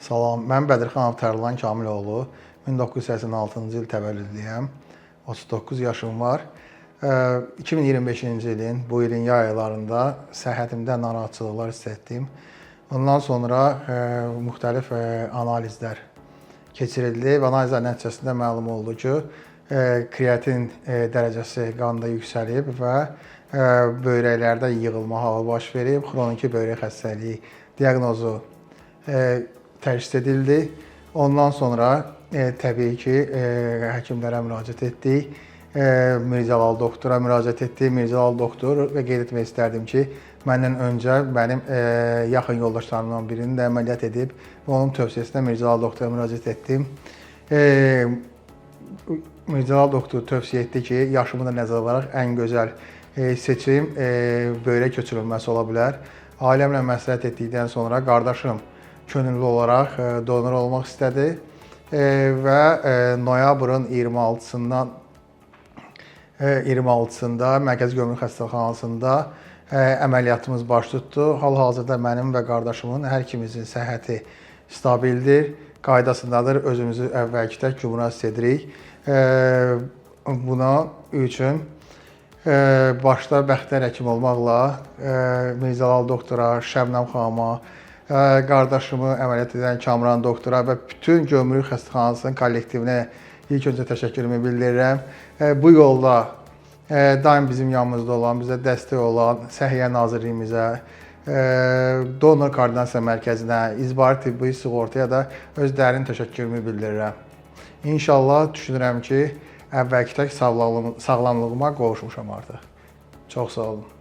Salam, mən Bədirxanov Tərlan Kamiloğlu, 1986-cı il təvəllüdlüyəm, 39 yaşım var. 2025-ci ilin, bu ilin yay aylarında səhhətimdə narahatçılıqlar hiss etdim. Ondan sonra müxtəlif analizlər keçirildi və analizlər nəticəsində məlum oldu ki, kreatin dərəcəsi qanda yüksəlib və böyrəklərdə yığılma halı baş verib, xroniki böyrək xəstəliyi diaqnozu təşxis edildi. Ondan sonra təbii ki, həkimlərə müraciət etdik. Mirzəlal doktora müraciət etdik. Mirzəlal doktor və qeyd etmək istərdim ki, məndən öncə mənim yaxın yoldaşlarımdan birini də əməliyyat edib və onun tövsiyəsinə Mirzəlal doktora müraciət etdim. Mirzəlal doktor tövsiyə etdi ki, yaşımı da nəzərə alaraq ən gözəl seçim böyrək köçürülməsi ola bilər. Ailəmlə məsləhət etdikdən sonra qardaşım könüllü olaraq donor olmaq istədi və noyabrın 26-sında Mərkəzi Gömrük Xəstəxanasında əməliyyatımız baş tutdu. Hal-hazırda mənim və qardaşımın hər ikimizin səhhəti stabildir, qaydasındadır. Özümüzü əvvəlki kimi müraciət edirik. Buna üçün başda Bəxtiyar həkim olmaqla Mirzəlal doktora, Şəbnəm xanıma, qardaşımı əməliyyat edən Kamran doktora və bütün Gömrük Xəstəxanasının kollektivinə ilk öncə təşəkkürümü bildirirəm. Bu yolda daim bizim yanımızda olan, bizə dəstək olan Səhiyyə Nazirliyimizə, Donor Koordinasiya Mərkəzinə, İcbari Tibbi Sığortaya da öz dərin təşəkkürümü bildirirəm. İnşallah düşünürəm ki, əvvəlki tək sağlamlığıma qovuşmuşam artıq. Çox sağ olun.